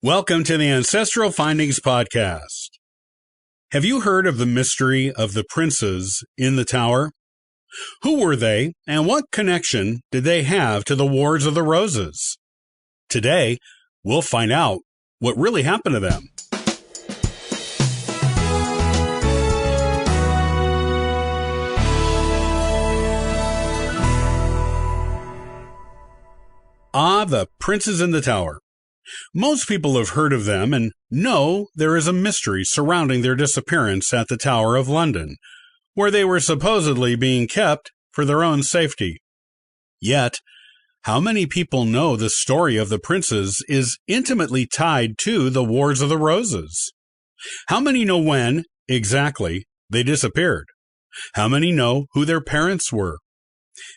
Welcome to the Ancestral Findings Podcast. Have you heard of the mystery of the princes in the tower? Who were they, and what connection did they have to the Wars of the Roses? Today, we'll find out what really happened to them. The princes in the tower. Most people have heard of them and know there is a mystery surrounding their disappearance at the Tower of London, where they were supposedly being kept for their own safety. Yet, how many people know the story of the princes is intimately tied to the Wars of the Roses? How many know when, exactly, they disappeared? How many know who their parents were?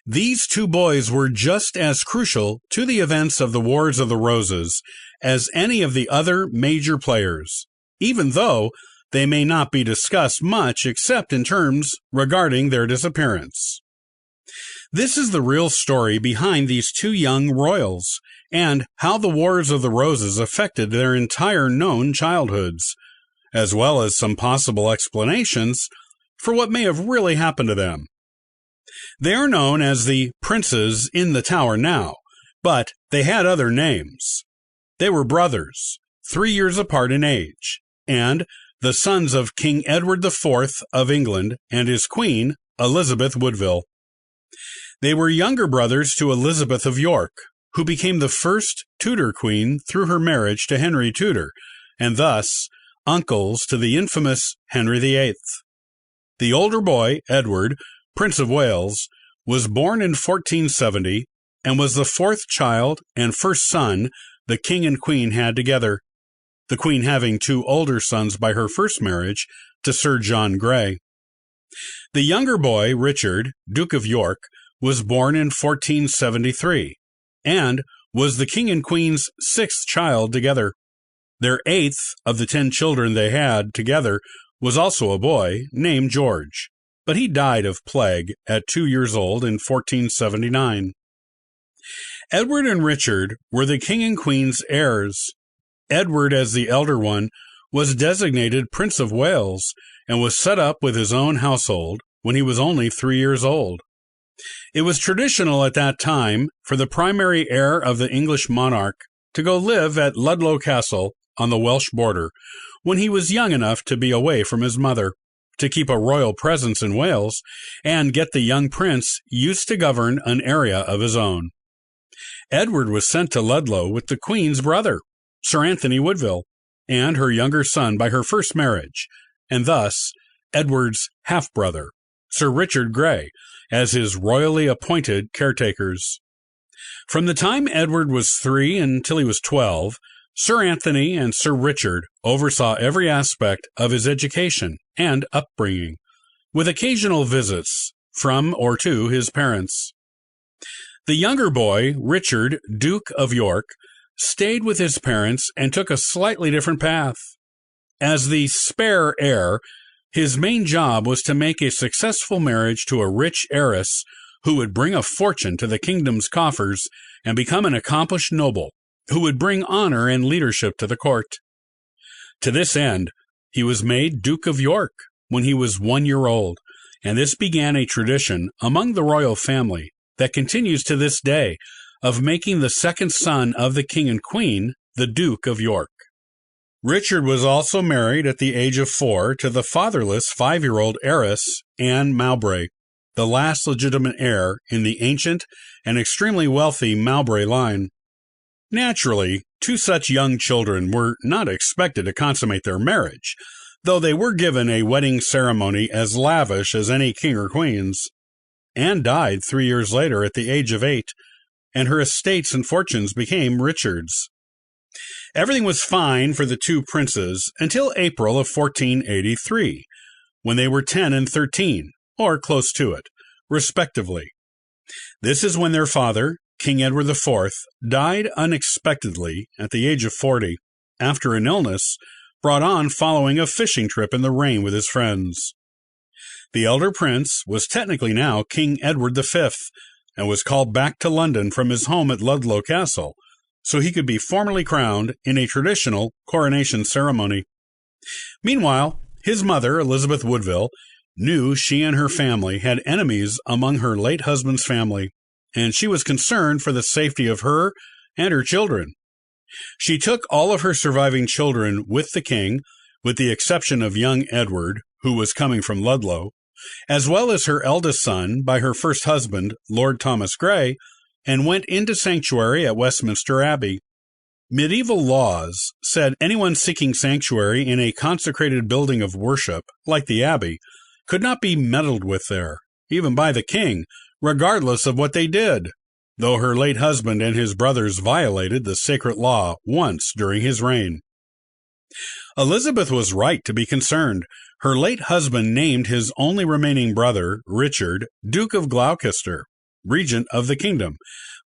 These two boys were just as crucial to the events of the Wars of the Roses as any of the other major players, even though they may not be discussed much except in terms regarding their disappearance. This is the real story behind these two young royals, and how the Wars of the Roses affected their entire known childhoods, as well as some possible explanations for what may have really happened to them. They are known as the princes in the tower now, but they had other names. They were brothers, 3 years apart in age, and the sons of King Edward IV of England and his queen, Elizabeth Woodville. They were younger brothers to Elizabeth of York, who became the first Tudor queen through her marriage to Henry Tudor, and thus uncles to the infamous Henry VIII. The older boy, Edward, Prince of Wales, was born in 1470 and was the fourth child and first son the king and queen had together, the queen having two older sons by her first marriage to Sir John Grey. The younger boy, Richard, Duke of York, was born in 1473 and was the king and queen's sixth child together. Their eighth of the 10 children they had together was also a boy named George, but he died of plague at 2 years old in 1479. Edward and Richard were the king and queen's heirs. Edward, as the elder one, was designated Prince of Wales and was set up with his own household when he was only 3 years old. It was traditional at that time for the primary heir of the English monarch to go live at Ludlow Castle on the Welsh border when he was young enough to be away from his mother, to keep a royal presence in Wales, and get the young prince used to govern an area of his own. Edward was sent to Ludlow with the queen's brother, Sir Anthony Woodville, and her younger son by her first marriage, and thus Edward's half-brother, Sir Richard Grey, as his royally appointed caretakers. From the time Edward was 3 until he was 12, Sir Anthony and Sir Richard oversaw every aspect of his education and upbringing, with occasional visits from or to his parents. The younger boy, Richard, Duke of York, stayed with his parents and took a slightly different path. As the spare heir, his main job was to make a successful marriage to a rich heiress who would bring a fortune to the kingdom's coffers and become an accomplished noble who would bring honor and leadership to the court. To this end, he was made Duke of York when he was 1 year old, and this began a tradition among the royal family that continues to this day of making the second son of the king and queen the Duke of York. Richard was also married at the age of 4 to the fatherless 5-year-old heiress Anne Mowbray, the last legitimate heir in the ancient and extremely wealthy Mowbray line. Naturally, two such young children were not expected to consummate their marriage, though they were given a wedding ceremony as lavish as any king or queen's. Anne died 3 years later at the age of 8, and her estates and fortunes became Richard's. Everything was fine for the two princes until April of 1483, when they were 10 and 13, or close to it, respectively. This is when their father, King Edward IV, died unexpectedly at the age of 40, after an illness brought on following a fishing trip in the rain with his friends. The elder prince was technically now King Edward V, and was called back to London from his home at Ludlow Castle, so he could be formally crowned in a traditional coronation ceremony. Meanwhile, his mother, Elizabeth Woodville, knew she and her family had enemies among her late husband's family, and she was concerned for the safety of her and her children. She took all of her surviving children with the king, with the exception of young Edward, who was coming from Ludlow, as well as her eldest son by her first husband, Lord Thomas Grey, and went into sanctuary at Westminster Abbey. Medieval laws said anyone seeking sanctuary in a consecrated building of worship, like the Abbey, could not be meddled with there, even by the king, regardless of what they did, though her late husband and his brothers violated the sacred law once during his reign. Elizabeth was right to be concerned. Her late husband named his only remaining brother, Richard, Duke of Gloucester, regent of the kingdom,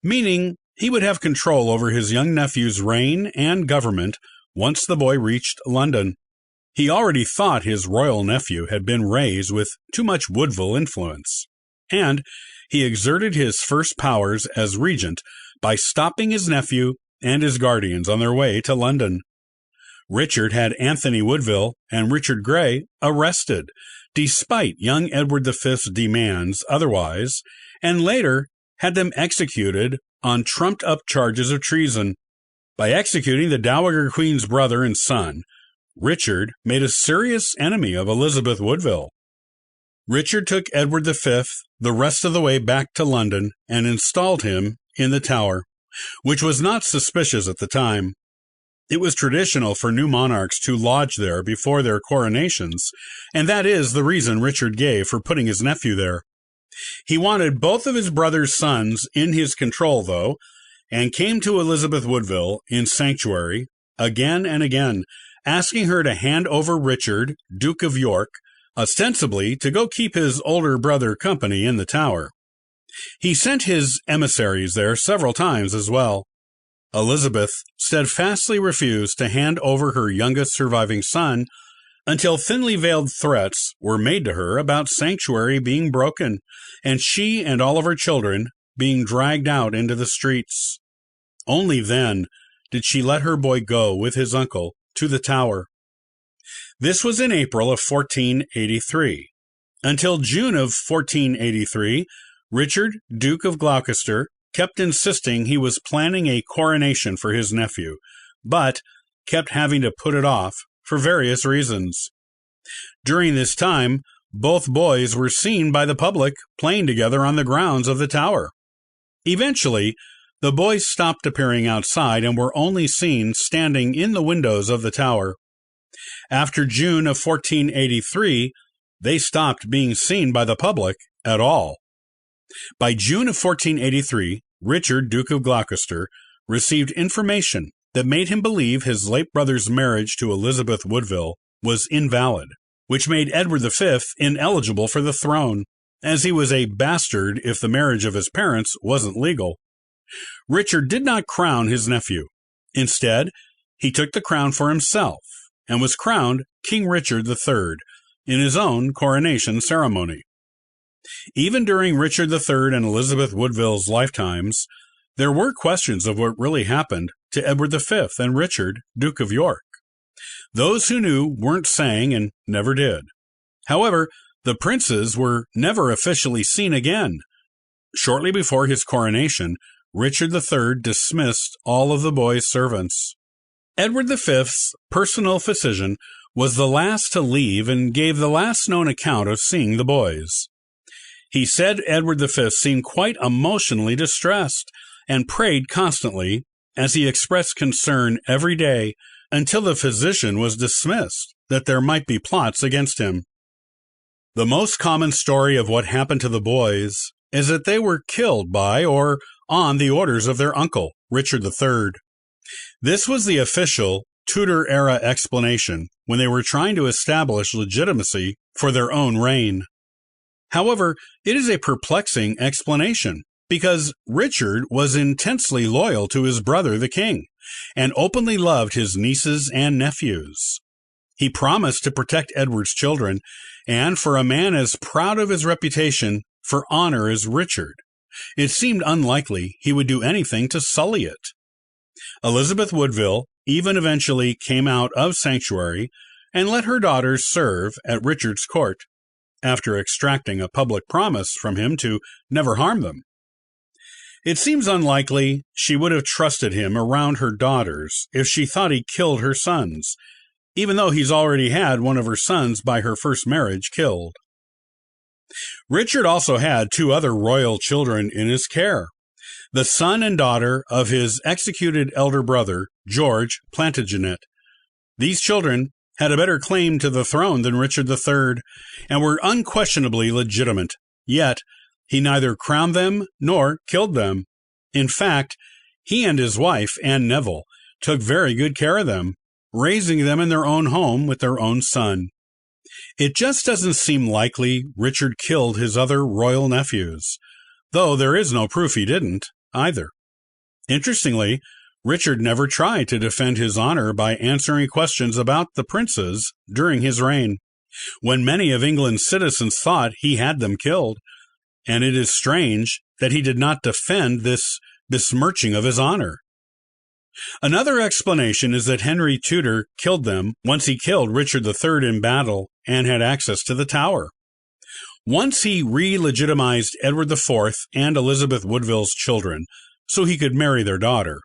meaning he would have control over his young nephew's reign and government once the boy reached London. He already thought his royal nephew had been raised with too much Woodville influence, and he exerted his first powers as regent by stopping his nephew and his guardians on their way to London. Richard had Anthony Woodville and Richard Grey arrested, despite young Edward V's demands otherwise, and later had them executed on trumped-up charges of treason. By executing the Dowager Queen's brother and son, Richard made a serious enemy of Elizabeth Woodville. Richard took Edward V the rest of the way back to London and installed him in the Tower, which was not suspicious at the time. It was traditional for new monarchs to lodge there before their coronations, and that is the reason Richard gave for putting his nephew there. He wanted both of his brother's sons in his control, though, and came to Elizabeth Woodville in sanctuary again and again, asking her to hand over Richard, Duke of York, ostensibly to go keep his older brother company in the Tower. He sent his emissaries there several times as well. Elizabeth steadfastly refused to hand over her youngest surviving son until thinly veiled threats were made to her about sanctuary being broken and she and all of her children being dragged out into the streets. Only then did she let her boy go with his uncle to the Tower. This was in April of 1483. Until June of 1483, Richard, Duke of Gloucester, kept insisting he was planning a coronation for his nephew, but kept having to put it off for various reasons. During this time, both boys were seen by the public playing together on the grounds of the Tower. Eventually, the boys stopped appearing outside and were only seen standing in the windows of the Tower. After June of 1483, they stopped being seen by the public at all. By June of 1483, Richard, Duke of Gloucester, received information that made him believe his late brother's marriage to Elizabeth Woodville was invalid, which made Edward V ineligible for the throne, as he was a bastard if the marriage of his parents wasn't legal. Richard did not crown his nephew. Instead, he took the crown for himself and was crowned King Richard III in his own coronation ceremony. Even during Richard III and Elizabeth Woodville's lifetimes, there were questions of what really happened to Edward V and Richard, Duke of York. Those who knew weren't saying and never did. However, the princes were never officially seen again. Shortly before his coronation, Richard III dismissed all of the boy's servants. Edward V's personal physician was the last to leave and gave the last known account of seeing the boys. He said Edward V seemed quite emotionally distressed and prayed constantly as he expressed concern every day until the physician was dismissed that there might be plots against him. The most common story of what happened to the boys is that they were killed by or on the orders of their uncle, Richard III. This was the official Tudor-era explanation when they were trying to establish legitimacy for their own reign. However, it is a perplexing explanation because Richard was intensely loyal to his brother the king and openly loved his nieces and nephews. He promised to protect Edward's children, and for a man as proud of his reputation for honor as Richard, it seemed unlikely he would do anything to sully it. Elizabeth Woodville even eventually came out of sanctuary and let her daughters serve at Richard's court, after extracting a public promise from him to never harm them. It seems unlikely she would have trusted him around her daughters if she thought he killed her sons, even though he's already had one of her sons by her first marriage killed. Richard also had two other royal children in his care, the son and daughter of his executed elder brother, George Plantagenet. These children had a better claim to the throne than Richard III, and were unquestionably legitimate, yet he neither crowned them nor killed them. In fact, he and his wife, Anne Neville, took very good care of them, raising them in their own home with their own son. It just doesn't seem likely Richard killed his other royal nephews, though there is no proof he didn't, either. Interestingly, Richard never tried to defend his honor by answering questions about the princes during his reign, when many of England's citizens thought he had them killed, and it is strange that he did not defend this besmirching of his honor. Another explanation is that Henry Tudor killed them once he killed Richard III in battle and had access to the Tower. Once he re-legitimized Edward IV and Elizabeth Woodville's children so he could marry their daughter.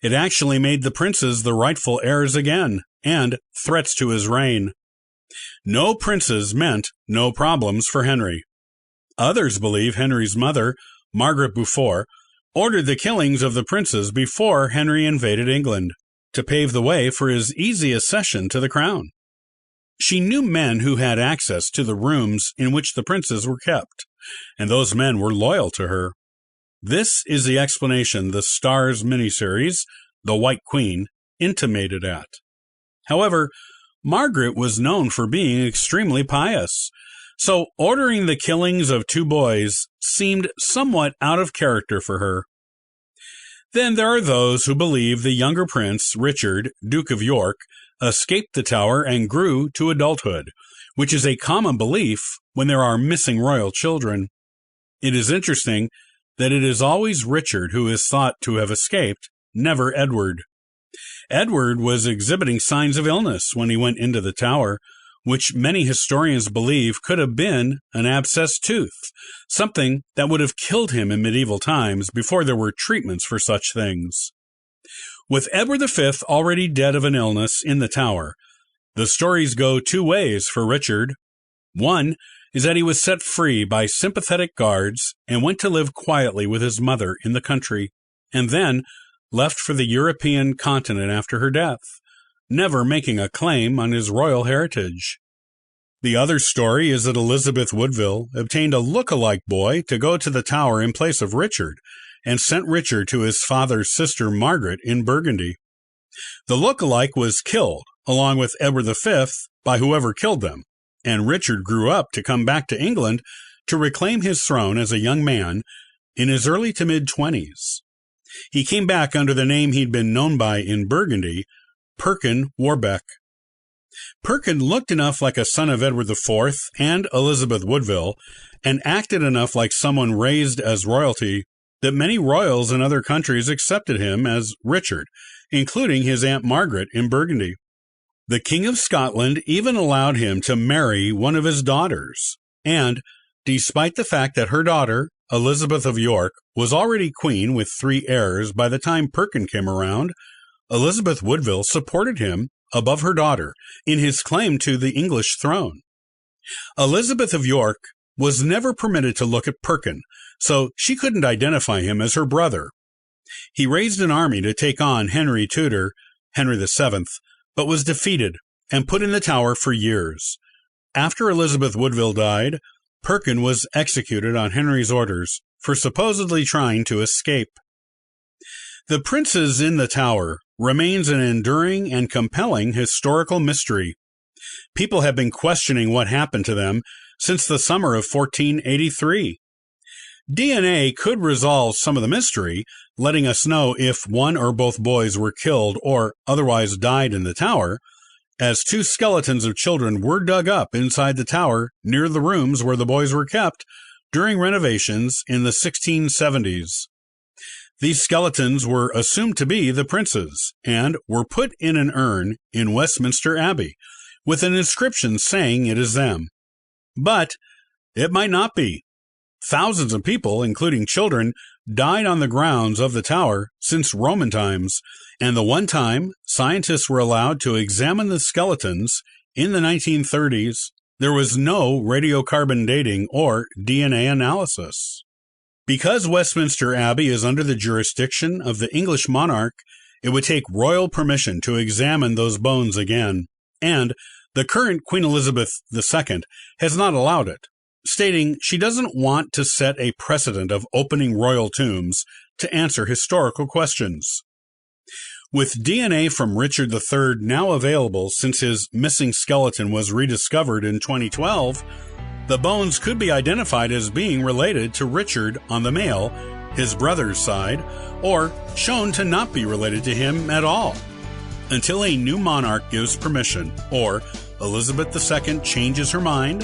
It actually made the princes the rightful heirs again, and threats to his reign. No princes meant no problems for Henry. Others believe Henry's mother, Margaret Beaufort, ordered the killings of the princes before Henry invaded England, to pave the way for his easy accession to the crown. She knew men who had access to the rooms in which the princes were kept, and those men were loyal to her. This is the explanation the Starz miniseries, The White Queen, intimated at. However, Margaret was known for being extremely pious, so ordering the killings of two boys seemed somewhat out of character for her. Then there are those who believe the younger prince, Richard, Duke of York, escaped the Tower and grew to adulthood, which is a common belief when there are missing royal children. It is interesting that it is always Richard who is thought to have escaped, never Edward. Edward was exhibiting signs of illness when he went into the Tower, which many historians believe could have been an abscessed tooth, something that would have killed him in medieval times before there were treatments for such things. With Edward V already dead of an illness in the Tower, the stories go two ways for Richard. One is that he was set free by sympathetic guards and went to live quietly with his mother in the country, and then left for the European continent after her death, never making a claim on his royal heritage. The other story is that Elizabeth Woodville obtained a look-alike boy to go to the Tower in place of Richard, and sent Richard to his father's sister Margaret in Burgundy. The look-alike was killed, along with Edward V, by whoever killed them, and Richard grew up to come back to England to reclaim his throne as a young man in his early to mid-20s. He came back under the name he'd been known by in Burgundy, Perkin Warbeck. Perkin looked enough like a son of Edward IV and Elizabeth Woodville, and acted enough like someone raised as royalty, that many royals in other countries accepted him as Richard, including his Aunt Margaret in Burgundy. The King of Scotland even allowed him to marry one of his daughters, and, despite the fact that her daughter, Elizabeth of York, was already queen with 3 heirs by the time Perkin came around, Elizabeth Woodville supported him above her daughter in his claim to the English throne. Elizabeth of York was never permitted to look at Perkin, so she couldn't identify him as her brother. He raised an army to take on Henry Tudor, Henry VII, but was defeated and put in the Tower for years. After Elizabeth Woodville died, Perkin was executed on Henry's orders for supposedly trying to escape. The Princes in the Tower remains an enduring and compelling historical mystery. People have been questioning what happened to them since the summer of 1483. DNA could resolve some of the mystery, letting us know if one or both boys were killed or otherwise died in the Tower, as 2 skeletons of children were dug up inside the Tower near the rooms where the boys were kept during renovations in the 1670s. These skeletons were assumed to be the princes and were put in an urn in Westminster Abbey with an inscription saying it is them. But it might not be. Thousands of people, including children, died on the grounds of the tower since Roman times, and the one time scientists were allowed to examine the skeletons in the 1930s, there was no radiocarbon dating or DNA analysis. Because Westminster Abbey is under the jurisdiction of the English monarch, it would take royal permission to examine those bones again, and the current Queen Elizabeth II has not allowed it, stating she doesn't want to set a precedent of opening royal tombs to answer historical questions. With DNA from Richard III now available since his missing skeleton was rediscovered in 2012, the bones could be identified as being related to Richard on the male, his brother's side, or shown to not be related to him at all. Until a new monarch gives permission, or Elizabeth II changes her mind,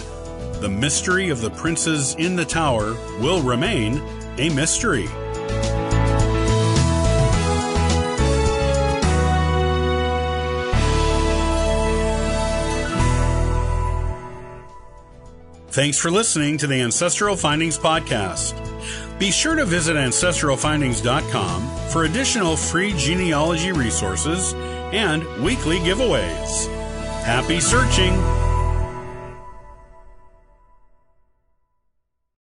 the mystery of the princes in the tower will remain a mystery. Thanks for listening to the Ancestral Findings Podcast. Be sure to visit ancestralfindings.com for additional free genealogy resources and weekly giveaways. Happy searching!